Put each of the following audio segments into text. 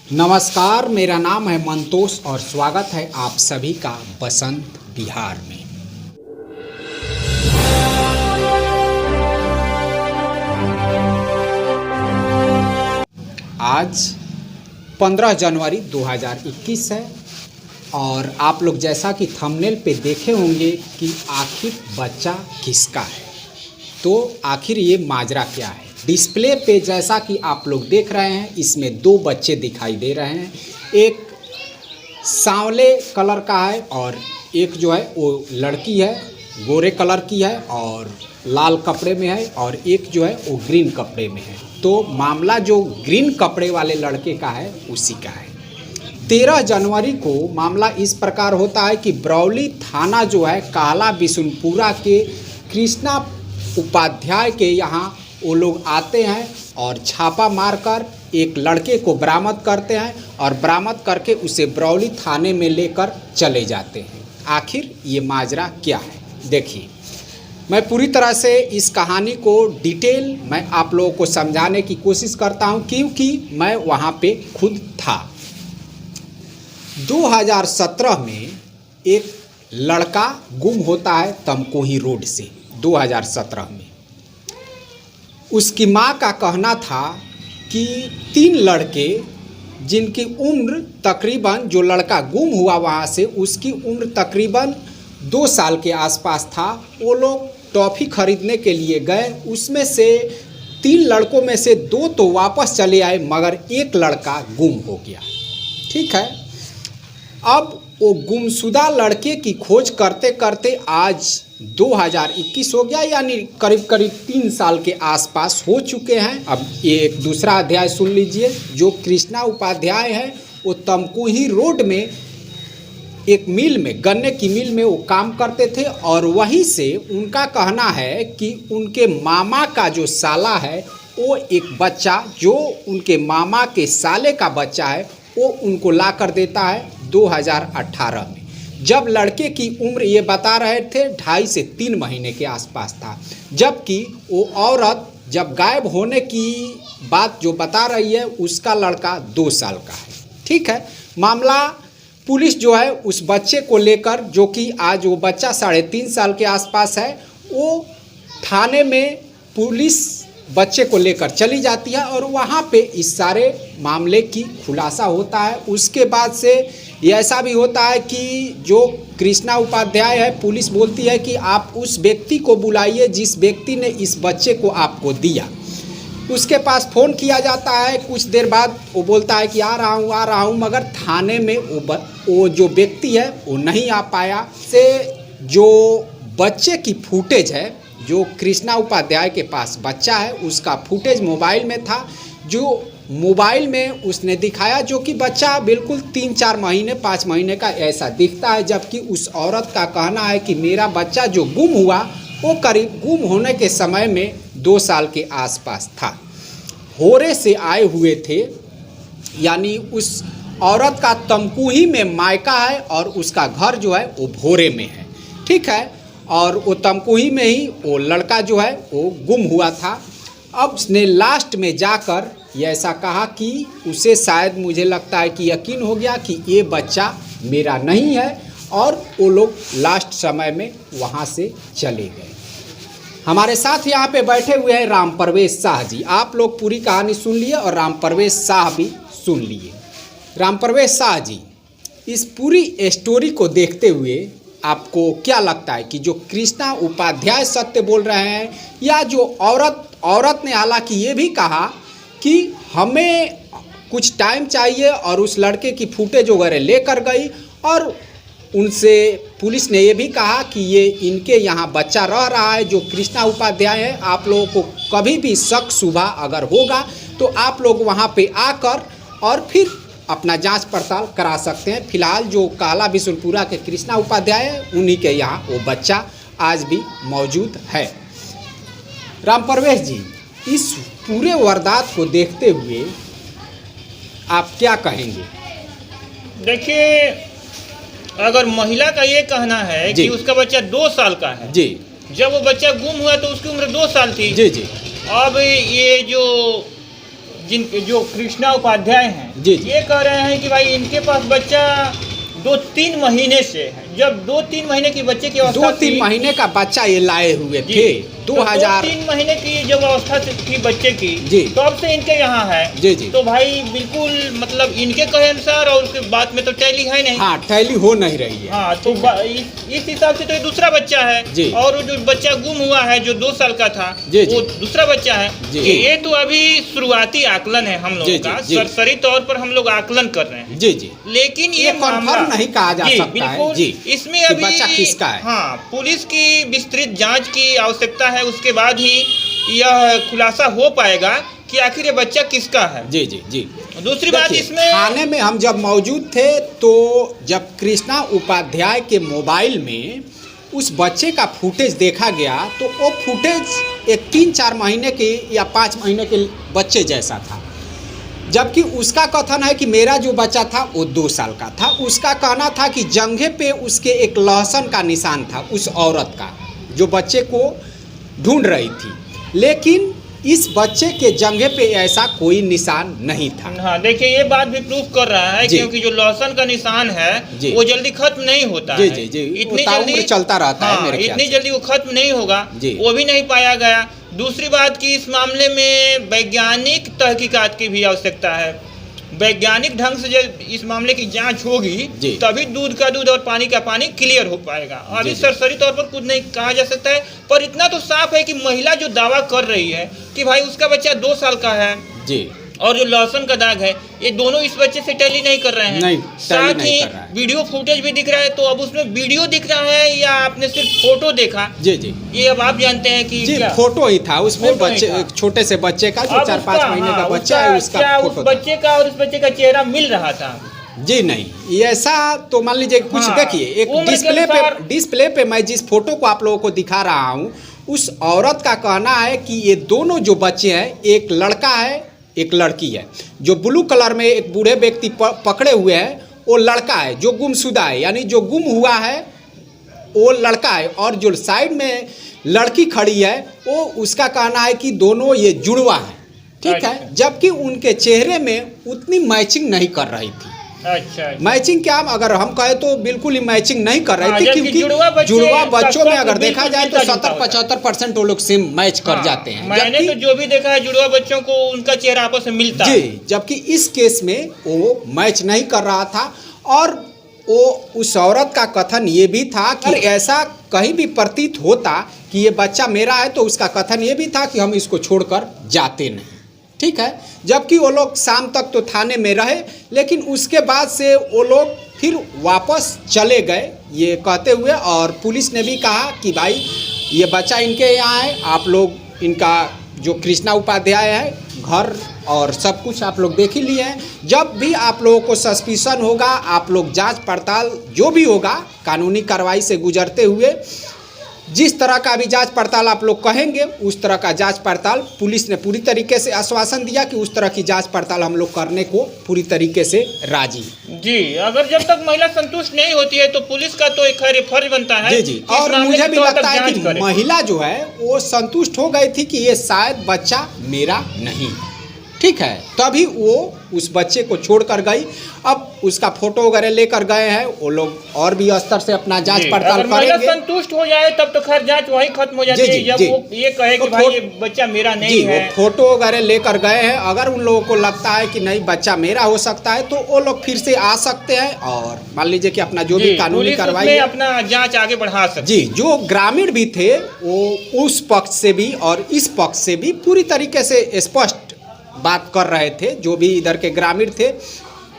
नमस्कार, मेरा नाम है मंतोष और स्वागत है आप सभी का बसंत बिहार में। आज 15 जनवरी 2021 है और आप लोग जैसा कि थंबनेल पे देखे होंगे कि आखिर बच्चा किसका है, तो आखिर ये माजरा क्या है। डिस्प्ले पे जैसा कि आप लोग देख रहे हैं, इसमें दो बच्चे दिखाई दे रहे हैं। एक सांवले कलर का है और एक जो है वो लड़की है, गोरे कलर की है और लाल कपड़े में है, और एक जो है वो ग्रीन कपड़े में है। तो मामला जो ग्रीन कपड़े वाले लड़के का है उसी का है। 13 जनवरी को मामला इस प्रकार होता है कि बरौली थाना जो है काला बिशुनपुरा के कृष्णा उपाध्याय के यहाँ वो लोग आते हैं और छापा मारकर एक लड़के को बरामद करते हैं और बरामद करके उसे बरौली थाने में लेकर चले जाते हैं। आखिर ये माजरा क्या है, देखिए। मैं पूरी तरह से इस कहानी को डिटेल मैं आप लोगों को समझाने की कोशिश करता हूं, क्योंकि मैं वहां पे खुद था। 2017 में एक लड़का गुम होता है तमकोही रोड से। 2017 में उसकी माँ का कहना था कि 3 लड़के जिनकी उम्र तकरीबन, जो लड़का गुम हुआ वहाँ से उसकी उम्र तकरीबन 2 साल के आसपास था, वो लोग टॉफ़ी खरीदने के लिए गए। उसमें से 3 लड़कों में से 2 तो वापस चले आए, मगर एक लड़का गुम हो गया। ठीक है, अब वो गुमशुदा लड़के की खोज करते करते आज 2021 हो गया, यानी करीब करीब 3 साल के आसपास हो चुके हैं। अब ये एक दूसरा अध्याय सुन लीजिए। जो कृष्णा उपाध्याय है वो तमकोही रोड में एक मिल में, गन्ने की मिल में वो काम करते थे, और वहीं से उनका कहना है कि उनके मामा का जो साला है वो एक बच्चा, जो उनके मामा के साले का बच्चा है, वो उनको ला कर देता है 2018 में। जब लड़के की उम्र ये बता रहे थे 2.5 से 3 महीने के आसपास था, जबकि वो औरत जब गायब होने की बात जो बता रही है उसका लड़का 2 साल का है। ठीक है, मामला पुलिस जो है उस बच्चे को लेकर, जो कि आज वो बच्चा 3.5 साल के आसपास है, वो थाने में पुलिस बच्चे को लेकर चली जाती है और वहाँ पे इस सारे मामले की खुलासा होता है। उसके बाद से ये ऐसा भी होता है कि जो कृष्णा उपाध्याय है, पुलिस बोलती है कि आप उस व्यक्ति को बुलाइए जिस व्यक्ति ने इस बच्चे को आपको दिया। उसके पास फ़ोन किया जाता है, कुछ देर बाद वो बोलता है कि आ रहा हूँ, मगर थाने में वो जो व्यक्ति है वो नहीं आ पाया। से जो बच्चे की फुटेज है, जो कृष्णा उपाध्याय के पास बच्चा है उसका फुटेज मोबाइल में था, जो मोबाइल में उसने दिखाया, जो कि बच्चा बिल्कुल 3-4 महीने 5 महीने का ऐसा दिखता है, जबकि उस औरत का कहना है कि मेरा बच्चा जो गुम हुआ वो करीब गुम होने के समय में 2 साल के आसपास था। होरे से आए हुए थे, यानी उस औरत का तमकुही में मायका है और उसका घर जो है वो भोरे में है। ठीक है, और वो तमकुही में ही वो लड़का जो है वो गुम हुआ था। अब उसने लास्ट में जाकर ये ऐसा कहा कि उसे शायद, मुझे लगता है कि यकीन हो गया कि ये बच्चा मेरा नहीं है, और वो लोग लास्ट समय में वहाँ से चले गए। हमारे साथ यहाँ पे बैठे हुए हैं राम परवेश शाह जी। आप लोग पूरी कहानी सुन लिए और राम परवेश शाह भी सुन लिए। राम परवेश शाह जी, इस पूरी स्टोरी को देखते हुए आपको क्या लगता है कि जो कृष्णा उपाध्याय सत्य बोल रहे हैं, या जो औरत ने हालांकि ये भी कहा कि हमें कुछ टाइम चाहिए और उस लड़के की फुटेज वगैरह लेकर गई, और उनसे पुलिस ने ये भी कहा कि ये इनके यहाँ बच्चा रह रहा है जो कृष्णा उपाध्याय है। आप लोगों को कभी भी शक शुबा अगर होगा तो आप लोग वहाँ पे आकर और फिर अपना जांच पड़ताल करा सकते हैं। फिलहाल जो काला बिशुनपुरा के कृष्णा उपाध्याय है, उन्हीं के यहाँ वो बच्चा आज भी मौजूद है। राम परवेश जी, इस पूरे वारदात को देखते हुए आप क्या कहेंगे? देखिए, अगर महिला का ये कहना है कि उसका बच्चा 2 साल का है जी, जब वो बच्चा गुम हुआ तो उसकी उम्र 2 साल थी जी जी, अब ये जो जिन जो कृष्णा उपाध्याय हैं, जी, जी। ये कह रहे हैं कि भाई इनके पास बच्चा 2-3 महीने से है। जब 2-3 महीने की बच्चे की अवस्था 2-3 महीने का बच्चा ये लाए हुए जी, थे। तो 2-3 महीने की जब अवस्था थी बच्चे की, जी, तब से इनके यहाँ है। जी, जी। तो भाई बिल्कुल मतलब इनके कहे अनुसार और उसके बाद में तो टैली है नहीं। हाँ, टैली हो नहीं रही है। हाँ, तो इस हिसाब से तो ये दूसरा बच्चा है। जी। और वो जो बच्चा गुम हुआ है जो 2 साल का था, जी, जी। वो दूसरा बच्चा है। जी। ये तो अभी शुरुआती आकलन है हम जी, लोगों जी, का, जी। सरसरी तौर पर हम लोग आकलन कर रहे हैं। जी, जी। लेकिन ये कन्फर्म नहीं कहा जा जी, सकता है। बिल्कुल। जी, इसमें कि अभी बच्चा किसका है। हाँ, पुलिस की विस्तृत जांच की आवश्यकता है, उसके बाद ही यह खुलासा हो पाएगा कि आखिर ये बच्चा किसका है। जी, जी, जी। दूसरी बात देखिए, इसमें थाने में हम जब मौजूद थे तो जब कृष्णा उपाध्याय के मोबाइल में उस बच्चे का फुटेज देखा गया तो वो फुटेज एक 3-4 महीने के या 5 महीने के बच्चे जैसा था, जबकि उसका कथन है कि मेरा जो बच्चा था वो 2 साल का था। उसका कहना था कि जंघे पे उसके एक लहसुन का निशान था उस औरत का जो बच्चे को ढूंढ रही थी, लेकिन इस बच्चे के जंघे पे ऐसा कोई निशान नहीं था। हाँ, देखिए ये बात भी प्रूफ कर रहा है, क्योंकि जो लहसुन का निशान है वो जल्दी खत्म नहीं होता जी, है। जी, जी। इतनी जल्दी चलता रहता है मेरे ख्याल इतनी से। जल्दी वो खत्म नहीं होगा, वो भी नहीं पाया गया। दूसरी बात कि इस मामले में वैज्ञानिक तहकीकात की भी आवश्यकता है। वैज्ञानिक ढंग से जब इस मामले की जांच होगी तभी दूध का दूध और पानी का पानी क्लियर हो पाएगा। अभी सरसरी तौर पर कुछ नहीं कहा जा सकता है, पर इतना तो साफ है कि महिला जो दावा कर रही है कि भाई उसका बच्चा 2 साल का है जी, और जो लहसुन का दाग है, ये दोनों इस बच्चे से टैली नहीं कर रहे हैं। नहीं, साथ ही वीडियो फुटेज भी दिख रहा है, तो अब उसमें वीडियो दिख रहा है या आपने सिर्फ फोटो देखा? जी, जी, ये अब आप जानते हैं कि जी, क्या? फोटो ही था उसमें, बच्चे एक छोटे से बच्चे का जो 4-5 महीने का बच्चा है उसका फोटो उस बच्चे का और उस बच्चे का चेहरा मिल रहा था? जी नहीं, ये ऐसा तो मान लीजिए कुछ देखिए, एक डिस्प्ले पे मैं जिस फोटो को आप लोगों को दिखा रहा हूँ उस औरत का कहना है कि ये दोनों जो बच्चे हैं, एक लड़का है एक लड़की है। जो ब्लू कलर में एक बूढ़े व्यक्ति पकड़े हुए हैं वो लड़का है जो गुमशुदा है, यानी जो गुम हुआ है वो लड़का है, और जो साइड में लड़की खड़ी है वो उसका कहना है कि दोनों ये जुड़वा है। ठीक है, जबकि उनके चेहरे में उतनी मैचिंग नहीं कर रही थी। अच्छा। मैचिंग क्या, अगर हम कहें तो बिल्कुल ही मैचिंग नहीं कर रही थी, क्योंकि जुड़वा बच्चों में अगर देखा जाए तो 70-75% वो लोग सेम मैच कर जाते हैं। मैंने तो जो भी देखा है जुड़वा बच्चों को उनका चेहरा आपस में मिलता है। जी, जबकि इस केस में वो मैच नहीं कर रहा था। और वो उस औरत का कथन ये भी था कि ऐसा कहीं भी प्रतीत होता कि ये बच्चा मेरा है तो उसका कथन ये भी था कि हम इसको छोड़कर जाते नहीं। ठीक है, जबकि वो लोग शाम तक तो थाने में रहे, लेकिन उसके बाद से वो लोग फिर वापस चले गए ये कहते हुए, और पुलिस ने भी कहा कि भाई ये बच्चा इनके यहाँ है, आप लोग इनका जो कृष्णा उपाध्याय है घर और सब कुछ आप लोग देख ही लिए हैं। जब भी आप लोगों को सस्पिशन होगा आप लोग जांच पड़ताल जो भी होगा कानूनी कार्रवाई से गुजरते हुए जिस तरह का भी जांच पड़ताल आप लोग कहेंगे उस तरह का जांच पड़ताल, पुलिस ने पूरी तरीके से आश्वासन दिया कि उस तरह की जांच पड़ताल हम लोग करने को पूरी तरीके से राजी। जी, अगर जब तक महिला संतुष्ट नहीं होती है तो पुलिस का तो एक फर्ज बनता है। जी, जी, और मुझे भी लगता है कि महिला जो है वो संतुष्ट हो गई थी कि ये शायद बच्चा मेरा नहीं। ठीक है, तभी वो उस बच्चे को छोड़ कर गई। अब उसका फोटो वगैरह लेकर गए हैं वो लोग, और भी स्तर से अपना जांच पड़ताल करेंगे। संतुष्ट हो जाए तब तो खैर जांच वहीं खत्म हो जाती है, जब वो ये कहे कि भाई ये बच्चा मेरा नहीं है। वो फोटो वगैरह लेकर गए हैं। अगर उन लोगों को लगता है कि नहीं बच्चा मेरा हो सकता है तो वो लोग फिर से आ सकते हैं और मान लीजिए कि अपना जो भी कानूनी कार्रवाई अपना जांच आगे बढ़ा सकते। जी, जो ग्रामीण भी थे वो उस पक्ष से भी और इस पक्ष से भी पूरी तरीके से स्पष्ट बात कर रहे थे। जो भी इधर के ग्रामीण थे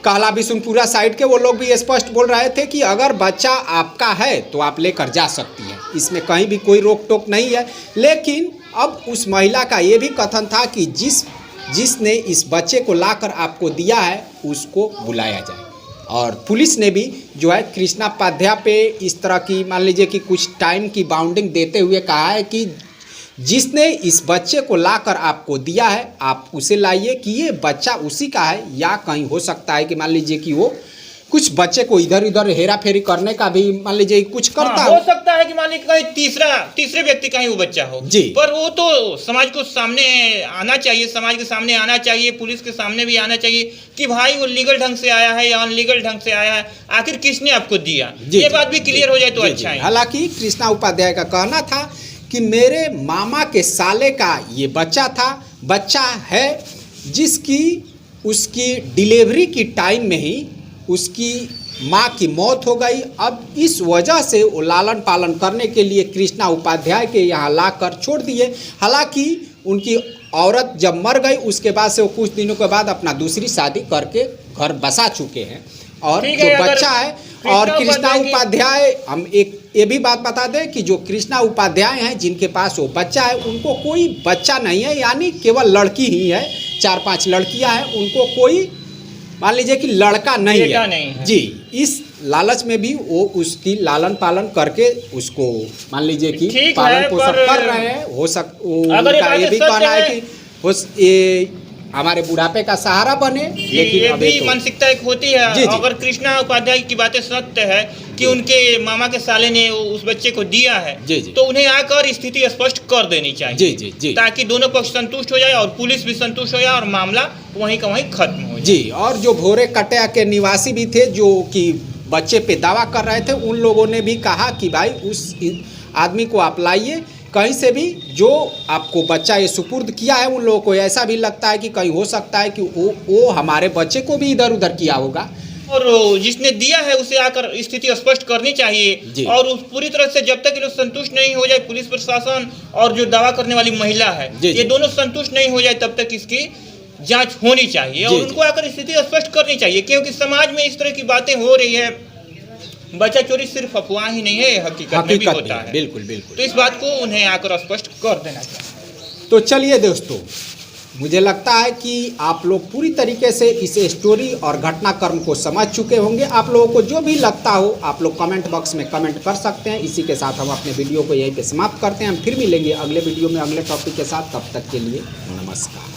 कहला बिशुनपुरा साइड के, वो लोग भी स्पष्ट बोल रहे थे कि अगर बच्चा आपका है तो आप लेकर जा सकती हैं, इसमें कहीं भी कोई रोक टोक नहीं है। लेकिन अब उस महिला का ये भी कथन था कि जिसने इस बच्चे को लाकर आपको दिया है उसको बुलाया जाए। और पुलिस ने भी जो है कृष्णा उपाध्याय पे इस तरह की मान लीजिए कि कुछ टाइम की बाउंडिंग देते हुए कहा है कि जिसने इस बच्चे को लाकर आपको दिया है आप उसे लाइए, कि ये बच्चा उसी का है या कहीं हो सकता है कि मान लीजिए कि वो कुछ बच्चे को इधर उधर हेरा फेरी करने का भी मान लीजिए कुछ करता हो सकता है कि मान लीजिए कहीं तीसरे व्यक्ति का ही वो बच्चा हो जी, पर वो तो समाज को सामने आना चाहिए, समाज के सामने आना चाहिए, पुलिस के सामने भी आना चाहिए कि भाई वो लीगल ढंग से आया है या अनलीगल ढंग से आया है, आखिर किसने आपको दिया, ये बात भी क्लियर हो जाए तो अच्छा है। हालांकि कृष्णा उपाध्याय का कहना था कि मेरे मामा के साले का ये बच्चा है जिसकी उसकी डिलीवरी की टाइम में ही उसकी माँ की मौत हो गई। अब इस वजह से वो लालन पालन करने के लिए कृष्णा उपाध्याय के यहाँ लाकर छोड़ दिए। हालांकि उनकी औरत जब मर गई उसके बाद से वो कुछ दिनों के बाद अपना दूसरी शादी करके घर बसा चुके हैं और जो बच्चा है और कृष्णा उपाध्याय, हम एक ये भी बात बता दें कि जो कृष्णा उपाध्याय हैं जिनके पास वो बच्चा है उनको कोई बच्चा नहीं है, यानी केवल लड़की ही है, 4-5 लड़कियां हैं, उनको कोई मान लीजिए कि लड़का नहीं है जी। इस लालच में भी वो उसकी लालन पालन करके उसको मान लीजिए कि पालन पोषण कर रहे हैं। हो उनका ये भी कहना है कि ये हमारे बुढ़ापे का सहारा बने, लेकिन ये भी मानसिकता एक होती है। अगर कृष्णा उपाध्याय की बातें सत्य है कि उनके मामा के साले ने उस बच्चे को दिया है तो उन्हें आकर स्थिति स्पष्ट कर देनी चाहिए ताकि दोनों पक्ष संतुष्ट हो जाए और पुलिस भी संतुष्ट हो जाए और मामला वहीं का वहीं खत्म हो जाए जी। और जो भोरे कटिया के निवासी भी थे जो कि बच्चे पे दावा कर रहे थे, उन लोगों ने भी कहा कि भाई उस आदमी को आप लाइए कहीं से भी, जो आपको बच्चा ये सुपुर्द किया है उन लोगों को ऐसा भी लगता है कि कहीं हो सकता है कि वो हमारे बच्चे को भी इधर उधर किया होगा और जिसने दिया है उसे आकर स्थिति स्पष्ट करनी चाहिए। और उस पूरी तरह से जब तक ये लोग संतुष्ट नहीं हो जाए, पुलिस प्रशासन और जो दावा करने वाली महिला है ये दोनों संतुष्ट नहीं हो जाए तब तक इसकी जांच होनी चाहिए और उनको आकर स्थिति स्पष्ट करनी चाहिए, क्योंकि समाज में इस तरह की बातें हो रही है। बच्चा चोरी सिर्फ अफवाह ही नहीं है, हकीकत में भी होता है। बिल्कुल बिल्कुल। तो इस बात को उन्हें आकर स्पष्ट कर देना चाहिए। तो चलिए दोस्तों, मुझे लगता है कि आप लोग पूरी तरीके से इस स्टोरी और घटनाक्रम को समझ चुके होंगे। आप लोगों को जो भी लगता हो आप लोग कमेंट बॉक्स में कमेंट कर सकते हैं। इसी के साथ हम अपने वीडियो को यहीं पे समाप्त करते हैं। हम फिर मिलेंगे अगले वीडियो में अगले टॉपिक के साथ। तब तक के लिए नमस्कार।